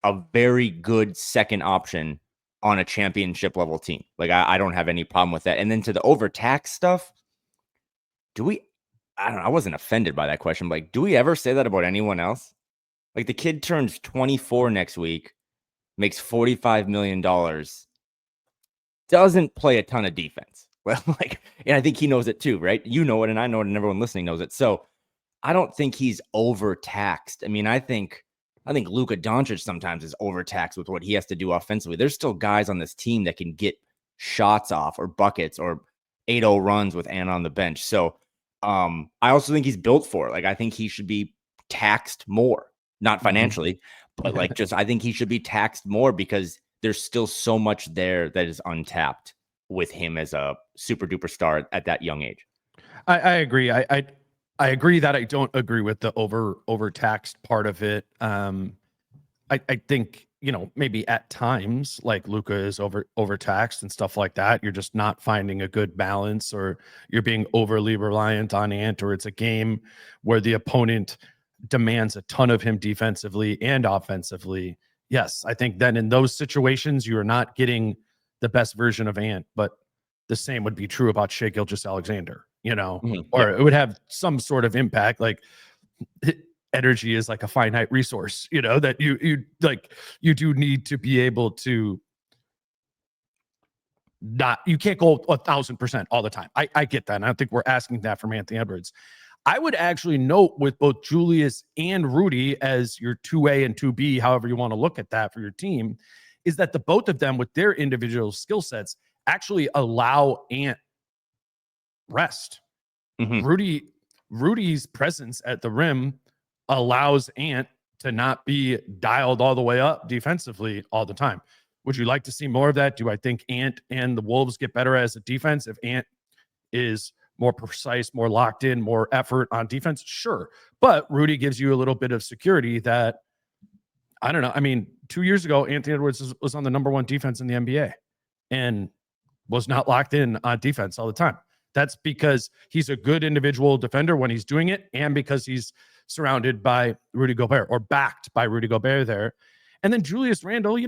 a very good second option on a championship level team. Like, I don't have any problem with that. And then to the overtax stuff, I don't know, I wasn't offended by that question, but like, do we ever say that about anyone else? Like, the kid turns 24 next week, makes $45 million, doesn't play a ton of defense. Well, like, and I think he knows it too, right? You know it, and I know it, and everyone listening knows it. So I don't think he's overtaxed. I mean, I think Luka Doncic sometimes is overtaxed with what he has to do offensively. There's still guys on this team that can get shots off or buckets or 8-0 runs with Ant on the bench. So I also think he's built for it. Like, I think he should be taxed more, not financially, but like, just, I think he should be taxed more because there's still so much there that is untapped with him as a super duper star at that young age. I agree. I agree that I don't agree with the overtaxed part of it. I think, maybe at times like Luka is overtaxed and stuff like that. You're just not finding a good balance, or you're being overly reliant on Ant, or it's a game where the opponent demands a ton of him defensively and offensively. Yes, I think then in those situations, you're not getting the best version of Ant, but the same would be true about Shai Gilgeous-Alexander, or it would have some sort of impact. Like energy is like a finite resource, that you do need to be able to you can't go 1,000% all the time. I get that. And I don't think we're asking that from Anthony Edwards. I would actually note with both Julius and Rudy as your 2A and 2B, however you want to look at that for your team, is that the both of them with their individual skill sets actually allow Ant rest. Rudy's presence at the rim allows Ant to not be dialed all the way up defensively all the time. Would you like to see more of that? Do I think Ant and the Wolves get better as a defense if Ant is more precise, more locked in, more effort on defense? Sure. But Rudy gives you a little bit of security that, I don't know. I mean, 2 years ago, Anthony Edwards was on the number 1 defense in the NBA and was not locked in on defense all the time. That's because he's a good individual defender when he's doing it, and because he's surrounded by Rudy Gobert, or backed by Rudy Gobert there. And then Julius Randle,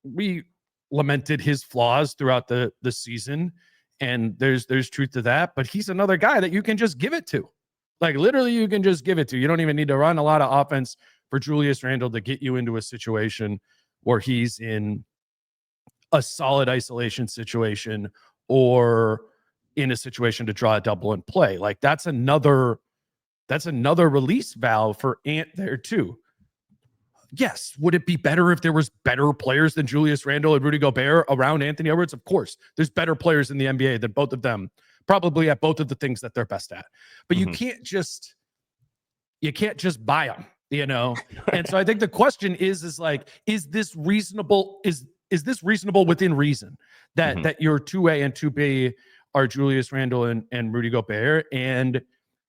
we lamented his flaws throughout the season, and there's truth to that, but he's another guy that you can just give it to. Like literally you can just give it to. You don't even need to run a lot of offense for Julius Randle to get you into a situation where he's in a solid isolation situation, or in a situation to draw a double and play. Like that's another release valve for Ant there too. Yes. Would it be better if there was better players than Julius Randle and Rudy Gobert around Anthony Edwards? Of course. There's better players in the NBA than both of them, probably at both of the things that they're best at. But you can't just buy them, And so I think the question is this reasonable? Is this reasonable within reason that your 2A and 2B are Julius Randle and Rudy Gobert? And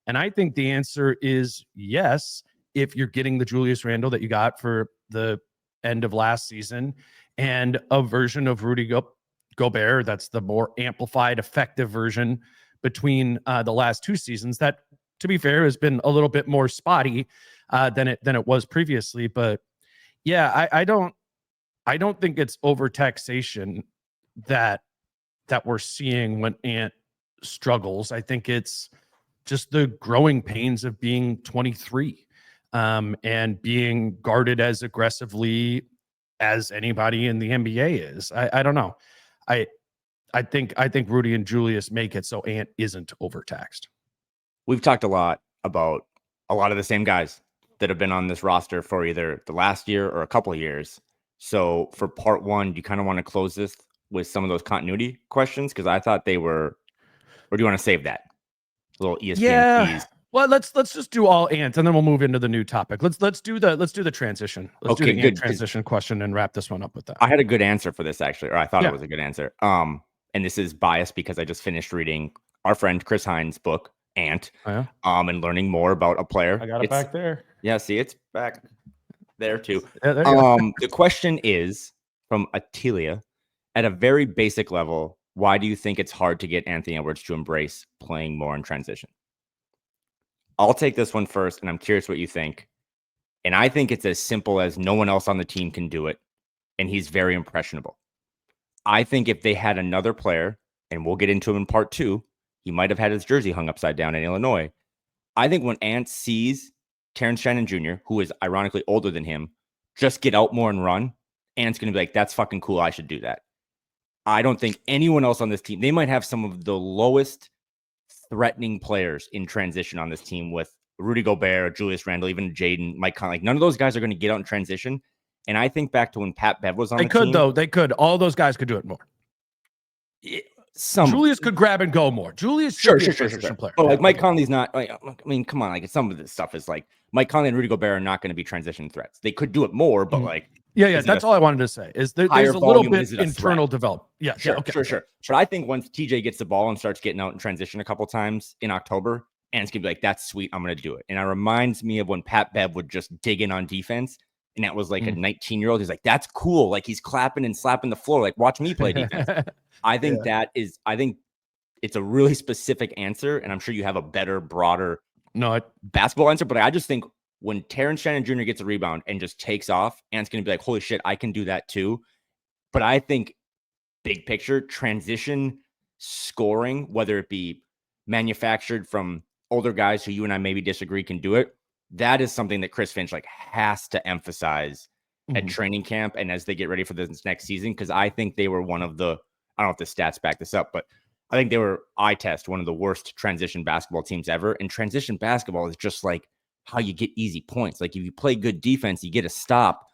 I think the answer is yes, if you're getting the Julius Randle that you got for the end of last season, and a version of Rudy Gobert that's the more amplified, effective version between the last 2 seasons. That, to be fair, has been a little bit more spotty than it was previously. But yeah, I don't think it's overtaxation that we're seeing when Ant struggles. I think it's just the growing pains of being 23 and being guarded as aggressively as anybody in the NBA is. I don't know. I think Rudy and Julius make it so Ant isn't overtaxed. We've talked a lot about a lot of the same guys that have been on this roster for either the last year or a couple of years. So for part 1, do you kind of want to close this with some of those continuity questions? Because I thought they were, or do you want to save that? A little ESPN tease. Well, let's just do all Ant, and then we'll move into the new topic. Let's do the transition. Let's do the Ant transition question and wrap this one up with that. I had a good answer for this, actually, or I thought it was a good answer. And this is biased because I just finished reading our friend Chris Hines' book, Ant, and learning more about a player. I got it back there. Yeah, see, it's back there too. Yeah, there you go. The question is from Atilia. At a very basic level, why do you think it's hard to get Anthony Edwards to embrace playing more in transition? I'll take this one first, and I'm curious what you think. And I think it's as simple as no one else on the team can do it, and he's very impressionable. I think if they had another player, and we'll get into him in part 2, he might have had his jersey hung upside down in Illinois. I think when Ant sees Terrence Shannon Jr., who is ironically older than him, just get out more and run, Ant's going to be like, that's fucking cool. I should do that. I don't think anyone else on this team, they might have some of the lowest threatening players in transition on this team with Rudy Gobert, Julius Randle, even Jaden, Mike Conley. Like, none of those guys are going to get out in transition. And I think back to when Pat Bev was on the team. They could. All those guys could do it more. Julius could grab and go more. Julius should be a transition player. But like Mike Conley's not. Like, I mean, come on. Like some of this stuff is like Mike Conley and Rudy Gobert are not going to be transition threats. They could do it more, but like Yeah. That's all I wanted to say is there's higher a little volume, bit is it a internal threat? development. Yeah. Sure, Okay. sure. But I think once TJ gets the ball and starts getting out in transition a couple times in October, and it's gonna be like, that's sweet, I'm gonna do it. And it reminds me of when Pat Bev would just dig in on defense, and that was like a 19-year-old. He's like, that's cool. Like he's clapping and slapping the floor. Like, watch me play defense. I think I think it's a really specific answer, and I'm sure you have a better, broader basketball answer. But I just think when Terrence Shannon Jr. gets a rebound and just takes off, and it's gonna be like, holy shit, I can do that too. But I think big picture, transition scoring, whether it be manufactured from older guys who you and I maybe disagree can do it, that is something that Chris Finch like has to emphasize at training camp and as they get ready for this next season. Because I think they were one of the, I don't know if the stats back this up, but I think they were, eye test, one of the worst transition basketball teams ever. And transition basketball is just like how you get easy points. Like if you play good defense, you get a stop,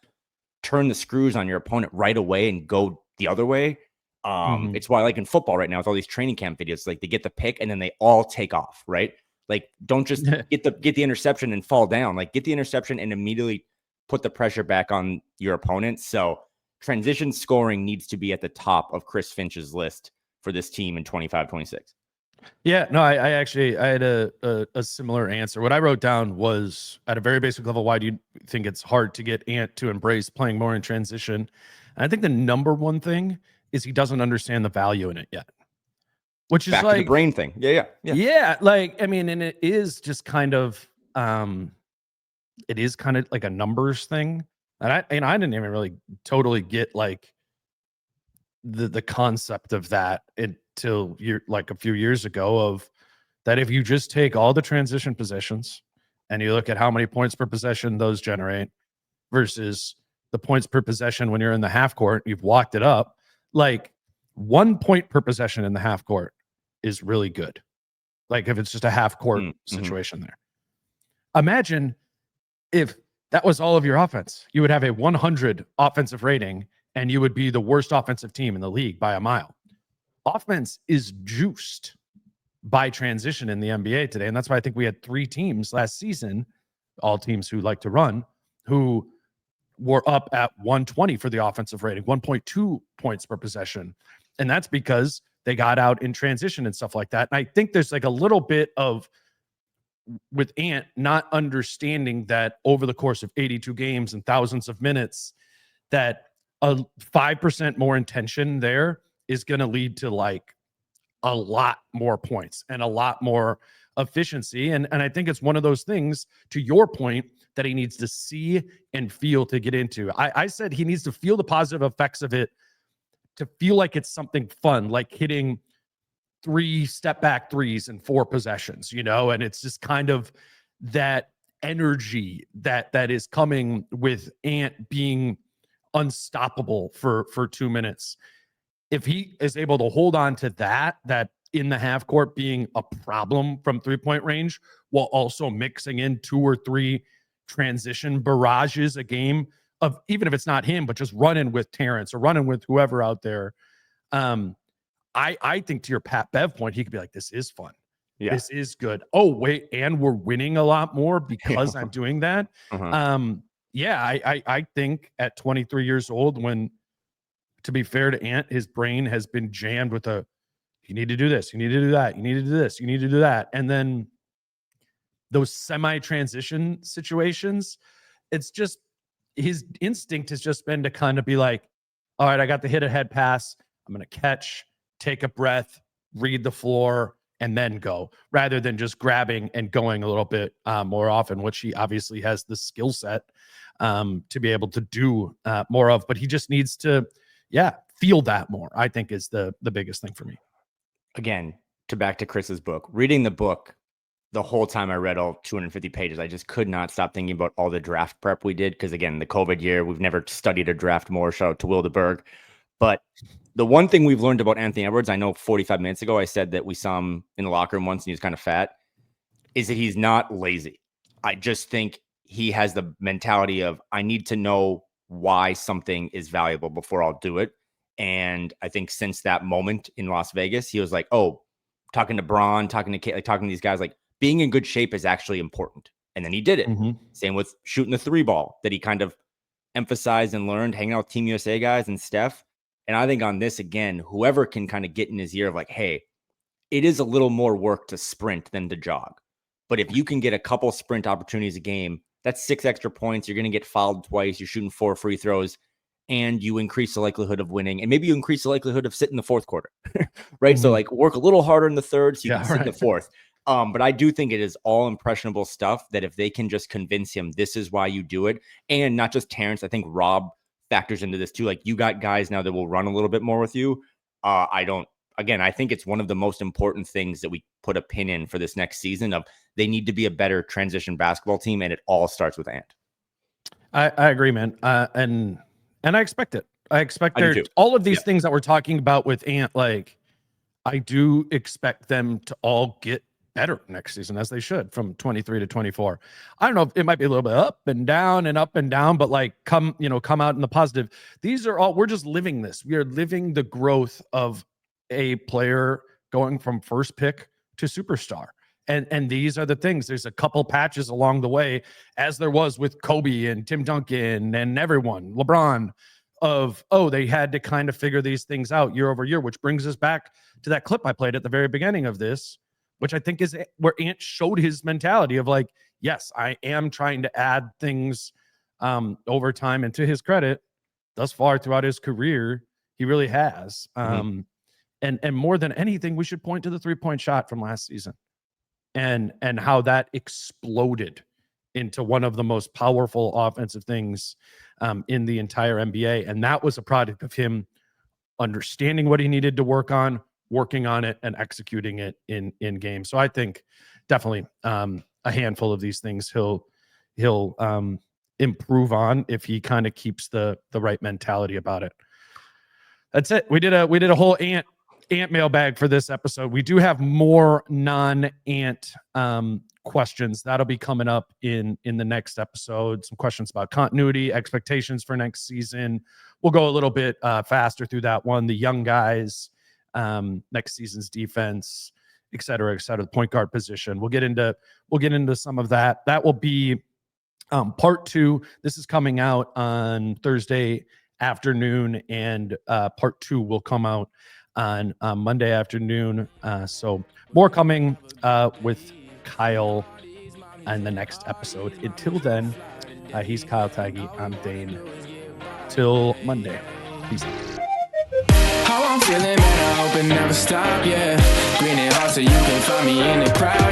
turn the screws on your opponent right away and go the other way. It's why, like in football right now, with all these training camp videos, like they get the pick and then they all take off, right? Like don't just get the interception and fall down. Like get the interception and immediately put the pressure back on your opponent. So transition scoring needs to be at the top of Chris Finch's list for this team in 25-26. Yeah, no, I actually I had a similar answer. What I wrote down was at a very basic level, why do you think it's hard to get Ant to embrace playing more in transition? And I think the number one thing is he doesn't understand the value in it yet. Which is back like to the brain thing. Yeah, like I mean, and it is just kind of it is kind of like a numbers thing. And I didn't even really totally get like the concept of that until like a few years ago, of that if you just take all the transition possessions and you look at how many points per possession those generate versus the points per possession when you're in the half court, you've walked it up, like 1 point per possession in the half court is really good. Like if it's just a half court situation there. Imagine if that was all of your offense. You would have a 100 offensive rating and you would be the worst offensive team in the league by a mile. Offense is juiced by transition in the NBA today. And that's why I think we had 3 teams last season, all teams who like to run, who were up at 120 for the offensive rating, 1.2 points per possession. And that's because they got out in transition and stuff like that. And I think there's like a little bit of, with Ant, not understanding that over the course of 82 games and thousands of minutes, that a 5% more intention there is going to lead to like a lot more points and a lot more efficiency. And I think it's one of those things, to your point, that he needs to see and feel to get into. I said he needs to feel the positive effects of it, to feel like it's something fun, like hitting 3 step back threes in 4 possessions, you know, and it's just kind of that energy that is coming with Ant being unstoppable for 2 minutes. If he is able to hold on to that in the half court being a problem from 3-point range, while also mixing in 2 or 3 transition barrages a game of, even if it's not him, but just running with Terrence or running with whoever out there. I think to your Pat Bev point, he could be like, this is fun. Yeah. This is good. Oh, wait. And we're winning a lot more because I'm doing that. I think at 23 years old, when, to be fair to Ant, his brain has been jammed with you need to do this, you need to do that, you need to do this, you need to do that. And then those semi-transition situations, it's just, his instinct has just been to kind of be like, all right, I got the hit ahead pass. I'm going to catch, take a breath, read the floor, and then go, rather than just grabbing and going a little bit more often, which he obviously has the skill set to be able to do more of. But he just needs to, feel that more, I think, is the biggest thing for me. Again, back to Chris's book, reading the book, the whole time I read all 250 pages, I just could not stop thinking about all the draft prep we did. Because again, the COVID year, we've never studied a draft more. Shout out to Will DeBerg. But the one thing we've learned about Anthony Edwards, I know 45 minutes ago, I said that we saw him in the locker room once and he was kind of fat, is that he's not lazy. I just think he has the mentality of, I need to know why something is valuable before I'll do it. And I think since that moment in Las Vegas, he was like, oh, talking to Braun, talking to Kate, like talking to these guys, like being in good shape is actually important. And then he did it. Same with shooting the 3 ball, that he kind of emphasized and learned hanging out with Team USA guys and Steph. And I think on this, again, whoever can kind of get in his ear of like, hey, it is a little more work to sprint than to jog. But if you can get a couple sprint opportunities a game, that's 6 extra points. You're going to get fouled twice. You're shooting 4 free throws, and you increase the likelihood of winning. And maybe you increase the likelihood of sitting in the fourth quarter, right? So like work a little harder in the third so you can sit in the fourth. But I do think it is all impressionable stuff that if they can just convince him this is why you do it, and not just Terrence, I think Rob factors into this too. Like, you got guys now that will run a little bit more with you. I think it's one of the most important things that we put a pin in for this next season of they need to be a better transition basketball team. And it all starts with Ant. I agree, man. And I expect it. I expect all of these things that we're talking about with Ant. Like, I do expect them to all get better next season, as they should, from 23 to 24. I don't know if it might be a little bit up and down, but like come out in the positive. These are all, we're just living this. We are living the growth of a player going from first pick to superstar. And these are the things. There's a couple patches along the way, as there was with Kobe and Tim Duncan and everyone, LeBron, of, they had to kind of figure these things out year over year, which brings us back to that clip I played at the very beginning of this, which I think is where Ant showed his mentality of like, yes, I am trying to add things over time. And to his credit, thus far throughout his career, he really has. And more than anything, we should point to the 3-point shot from last season and how that exploded into one of the most powerful offensive things in the entire NBA. And that was a product of him understanding what he needed to work on, working on it, and executing it in games. So I think definitely a handful of these things he'll improve on if he kind of keeps the right mentality about it. That's it. We did a whole Ant mailbag for this episode. We do have more non-Ant questions that'll be coming up in the next episode. Some questions about continuity, expectations for next season. We'll go a little bit faster through that one. The young guys, next season's defense, et cetera, the point guard position. We'll get into some of that. That will be part 2. This is coming out on Thursday afternoon, and part 2 will come out on Monday afternoon. So more coming with Kyle in the next episode. Until then, he's Kyle Theige. I'm Dane. Till Monday. Peace out. How I'm feeling, man, I hope it never stop, yeah. Green and hot so you can find me in the crowd.